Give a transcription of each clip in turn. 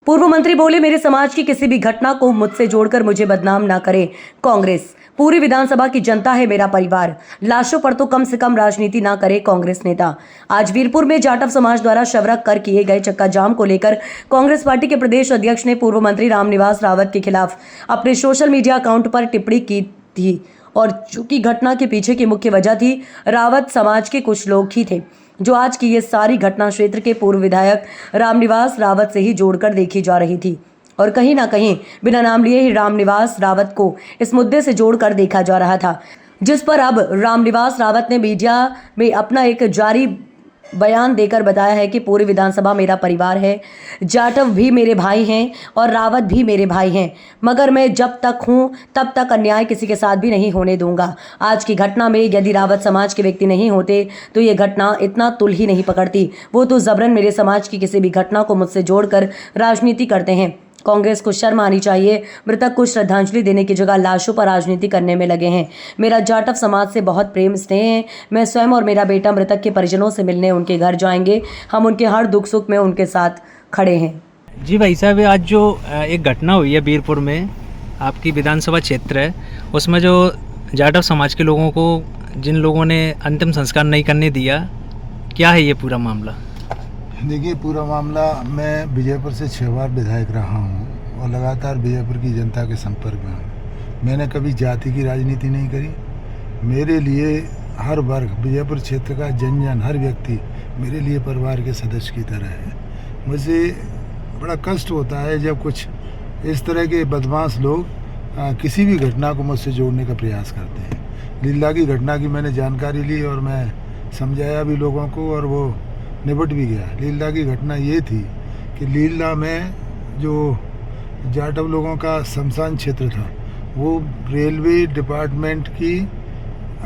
पूर्व मंत्री बोले, मेरे समाज की किसी भी घटना को मुझसे जोड़कर मुझे बदनाम ना करे कांग्रेस। पूरी विधानसभा की जनता है मेरा परिवार, लाशों पर तो कम से कम राजनीति ना करे कांग्रेस नेता। आज वीरपुर में जाटव समाज द्वारा शवरक कर किए गए चक्का जाम को लेकर कांग्रेस पार्टी के प्रदेश अध्यक्ष ने पूर्व मंत्री रामनिवास रावत के खिलाफ अपने सोशल मीडिया अकाउंट पर टिप्पणी की थी। और चूंकि घटना के पीछे की मुख्य वजह थी रावत समाज के कुछ लोग ही थे, जो आज की ये सारी घटना क्षेत्र के पूर्व विधायक रामनिवास रावत से ही जोड़कर देखी जा रही थी। और कहीं ना कहीं बिना नाम लिए ही रामनिवास रावत को इस मुद्दे से जोड़कर देखा जा रहा था, जिस पर अब रामनिवास रावत ने मीडिया में अपना एक जारी बयान देकर बताया है कि पूरी विधानसभा मेरा परिवार है, जाटव भी मेरे भाई हैं और रावत भी मेरे भाई हैं, मगर मैं जब तक हूं तब तक अन्याय किसी के साथ भी नहीं होने दूंगा। आज की घटना में यदि रावत समाज के व्यक्ति नहीं होते तो ये घटना इतना तुल ही नहीं पकड़ती। वो तो जबरन मेरे समाज की किसी भी घटना को मुझसे जोड़कर राजनीति करते हैं। कांग्रेस को शर्म आनी चाहिए। मृतक को श्रद्धांजलि देने की जगह लाशों पर राजनीति करने में लगे हैं। मेरा जाटव समाज से बहुत प्रेम स्नेह है। मैं स्वयं और मेरा बेटा मृतक के परिजनों से मिलने उनके घर जाएंगे। हम उनके हर दुख सुख में उनके साथ खड़े हैं। जी भाई साहब, आज जो एक घटना हुई है वीरपुर में, आपकी विधानसभा क्षेत्र है, उसमें जो जाटव समाज के लोगों को जिन लोगों ने अंतिम संस्कार नहीं करने दिया, क्या है ये पूरा मामला? देखिए, पूरा मामला, मैं विजयपुर से 6 बार विधायक रहा हूँ और लगातार विजयपुर की जनता के संपर्क में हूँ। मैंने कभी जाति की राजनीति नहीं करी। मेरे लिए हर वर्ग, विजयपुर क्षेत्र का जन जन, हर व्यक्ति मेरे लिए परिवार के सदस्य की तरह है। मुझे बड़ा कष्ट होता है जब कुछ इस तरह के बदमाश लोग किसी भी घटना को मुझसे जोड़ने का प्रयास करते हैं। लीला की घटना की मैंने जानकारी ली और मैं समझाया भी लोगों को और वो निपट भी गया। लीला की घटना ये थी कि लीला में जो जाटव लोगों का शमशान क्षेत्र था वो रेलवे डिपार्टमेंट की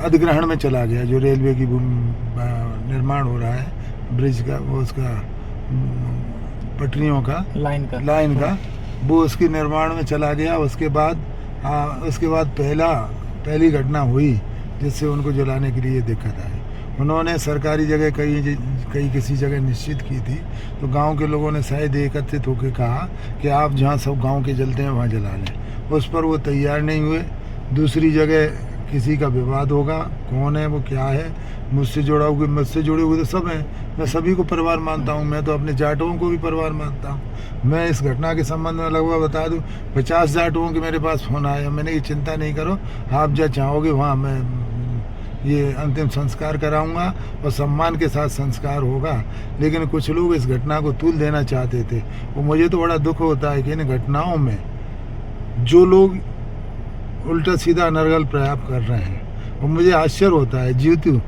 अधिग्रहण में चला गया। जो रेलवे की निर्माण हो रहा है, ब्रिज का, वो उसका पटरियों का, लाइन का, वो उसकी निर्माण में चला गया। उसके बाद पहली घटना हुई जिससे उनको जलाने के लिए दिक्कत आई। उन्होंने सरकारी जगह कई किसी जगह निश्चित की थी, तो गांव के लोगों ने शायद एकत्रित होकर कहा कि आप जहां सब गांव के जलते हैं वहां जला लें। उस पर वो तैयार नहीं हुए। दूसरी जगह किसी का विवाद होगा, कौन है वो, क्या है, मुझसे जुड़े हुए तो सब हैं। मैं सभी को परिवार मानता हूँ। मैं तो अपने जाटवों को भी परिवार मानता हूँ। मैं इस घटना के संबंध में लगभग बता दूँ 50 जाटवों के मेरे पास फोन आया। मैंने ये चिंता नहीं करो, आप जहाँ चाहोगे वहाँ मैं ये अंतिम संस्कार कराऊंगा और सम्मान के साथ संस्कार होगा। लेकिन कुछ लोग इस घटना को तूल देना चाहते थे। वो मुझे तो बड़ा दुख होता है कि इन घटनाओं में जो लोग उल्टा सीधा अनर्गल प्रयास कर रहे हैं, और मुझे आश्चर्य होता है। जीतू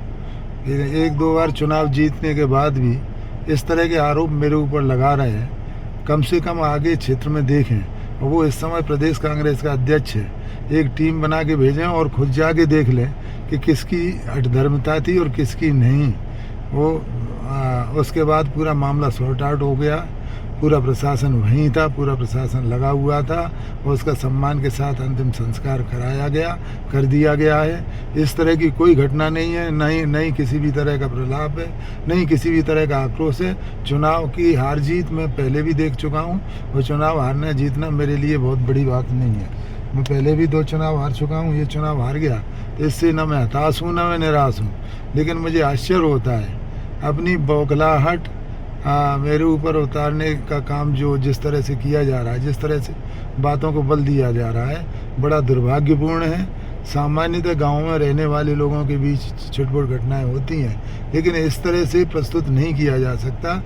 1-2 बार चुनाव जीतने के बाद भी इस तरह के आरोप मेरे ऊपर लगा रहे हैं। कम से कम आगे क्षेत्र में देखें, और वो इस समय प्रदेश कांग्रेस का अध्यक्ष है। एक टीम बना के भेजें और खुद जाके देख लें कि किसकी अधर्मता थी और किसकी नहीं। उसके बाद पूरा मामला सॉर्ट आउट हो गया। पूरा प्रशासन वहीं था, पूरा प्रशासन लगा हुआ था और उसका सम्मान के साथ अंतिम संस्कार कर दिया गया है। इस तरह की कोई घटना नहीं है, नहीं किसी भी तरह का प्रलाप है, नहीं किसी भी तरह का आक्रोश है। चुनाव की हार जीत मैं पहले भी देख चुका हूँ और चुनाव हारना जीतना मेरे लिए बहुत बड़ी बात नहीं है। मैं पहले भी 2 चुनाव हार चुका हूँ, ये चुनाव हार गया तो इससे न मैं हताश हूँ न मैं निराश हूँ। लेकिन मुझे आश्चर्य होता है अपनी बौखलाहट मेरे ऊपर उतारने का काम जो जिस तरह से किया जा रहा है, जिस तरह से बातों को बल दिया जा रहा है, बड़ा दुर्भाग्यपूर्ण है। सामान्यतः गाँव में रहने वाले लोगों के बीच छुटपुट घटनाएं होती हैं, लेकिन इस तरह से प्रस्तुत नहीं किया जा सकता।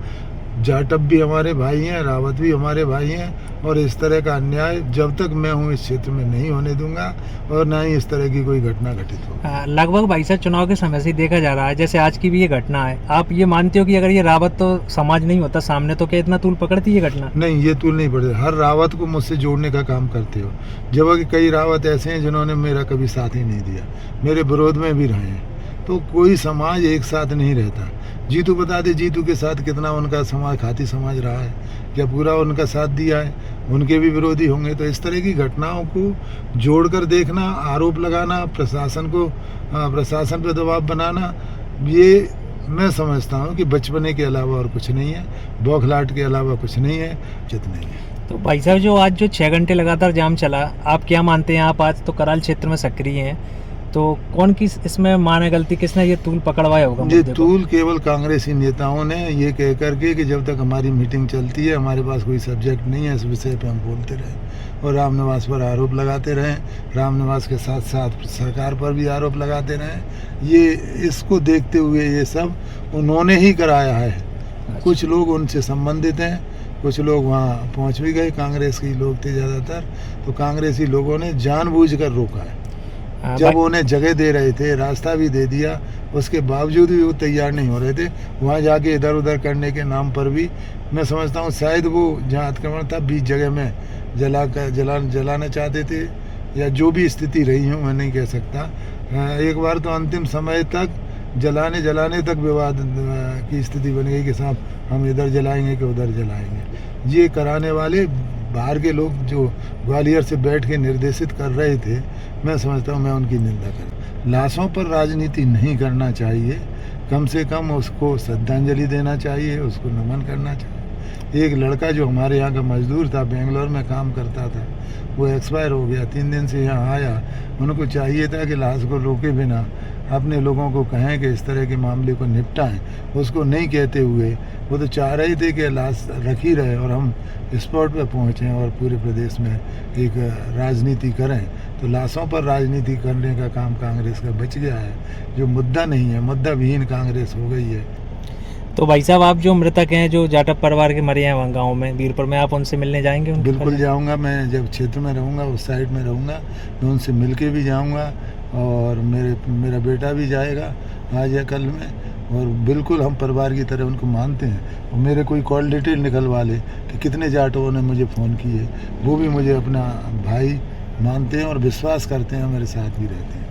जाटव भी हमारे भाई हैं, रावत भी हमारे भाई हैं, और इस तरह का अन्याय जब तक मैं हूँ इस क्षेत्र में नहीं होने दूंगा और ना ही इस तरह की कोई घटना घटित हो। लगभग भाई साहब चुनाव के समय से देखा जा रहा है, जैसे आज की भी ये घटना है, आप ये मानते हो कि अगर ये रावत तो समाज नहीं होता सामने तो क्या इतना तूल पकड़ती ये घटना? नहीं, ये तूल नहीं पड़ता। हर रावत को मुझसे जोड़ने का काम करते हो, जबकि कई रावत ऐसे हैं जिन्होंने मेरा कभी साथ ही नहीं दिया, मेरे विरोध में भी रहे हैं। तो कोई समाज एक साथ नहीं रहता। जीतू बता दे, जीतू के साथ कितना उनका समाज, खाती समाज रहा है, क्या पूरा उनका साथ दिया है? उनके भी विरोधी होंगे। तो इस तरह की घटनाओं को जोड़कर देखना, आरोप लगाना, प्रशासन पर दबाव बनाना, ये मैं समझता हूँ कि बचपने के अलावा और कुछ नहीं है, बौखलाहट के अलावा कुछ नहीं है, उचित नहीं है। तो भाई साहब जो आज जो 6 घंटे लगातार जाम चला, आप क्या मानते हैं? आप आज तो कराल क्षेत्र में सक्रिय हैं, तो कौन किस इसमें माने गलती, किसने ये तूल पकड़वाया होगा? ये मुद्दे को? तूल केवल कांग्रेसी नेताओं ने ये कह करके कि जब तक हमारी मीटिंग चलती है हमारे पास कोई सब्जेक्ट नहीं है, इस विषय पे हम बोलते रहे और रामनिवास पर आरोप लगाते रहे, रामनिवास के साथ साथ सरकार पर भी आरोप लगाते रहे। ये इसको देखते हुए ये सब उन्होंने ही कराया है। कुछ लोग उनसे संबंधित हैं, कुछ लोग वहाँ पहुँच भी गए, कांग्रेस के लोग थे ज़्यादातर, तो कांग्रेसी लोगों ने जानबूझकर रोका है। जब उन्हें जगह दे रहे थे, रास्ता भी दे दिया, उसके बावजूद भी वो तैयार नहीं हो रहे थे। वहाँ जाके इधर उधर करने के नाम पर भी मैं समझता हूँ शायद वो जहाँ अतिक्रमण था 20 जगह में जलाना चाहते थे, या जो भी स्थिति रही हो मैं नहीं कह सकता। एक बार तो अंतिम समय तक जलाने तक विवाद की स्थिति बन गई कि साहब हम इधर जलाएंगे कि उधर जलाएंगे। ये कराने वाले बाहर के लोग जो ग्वालियर से बैठ के निर्देशित कर रहे थे, मैं समझता हूँ मैं उनकी निंदा करूँ। लाशों पर राजनीति नहीं करना चाहिए, कम से कम उसको श्रद्धांजलि देना चाहिए, उसको नमन करना चाहिए। एक लड़का जो हमारे यहाँ का मजदूर था, बेंगलोर में काम करता था, वो एक्सपायर हो गया, 3 दिन से यहाँ आया। उनको चाहिए था कि लाश को रोके बिना अपने लोगों को कहें कि इस तरह के मामले को निपटाएं, उसको नहीं कहते हुए वो तो चाह रहे थे कि लाश रखी रहे और हम स्पॉट पर पहुँचें और पूरे प्रदेश में एक राजनीति करें। तो लाशों पर राजनीति करने का काम कांग्रेस का बच गया है। जो मुद्दा नहीं है, मुद्दा विहीन कांग्रेस हो गई है। तो भाई साहब आप जो मृतक हैं, जो जाटव परिवार के मरे हैं वहाँ गाँव में बीरपुर में, आप उनसे मिलने जाएंगे? बिल्कुल जाऊंगा, मैं जब क्षेत्र में रहूंगा, उस साइड में रहूंगा, मैं उनसे मिल के भी जाऊंगा और मेरा बेटा भी जाएगा आज या कल में, और बिल्कुल हम परिवार की तरह उनको मानते हैं। और मेरे कोई कॉल डिटेल निकलवा ले कि कितने जाटवों ने मुझे फ़ोन किए, वो भी मुझे अपना भाई मानते हैं और विश्वास करते हैं, मेरे साथ भी रहते हैं।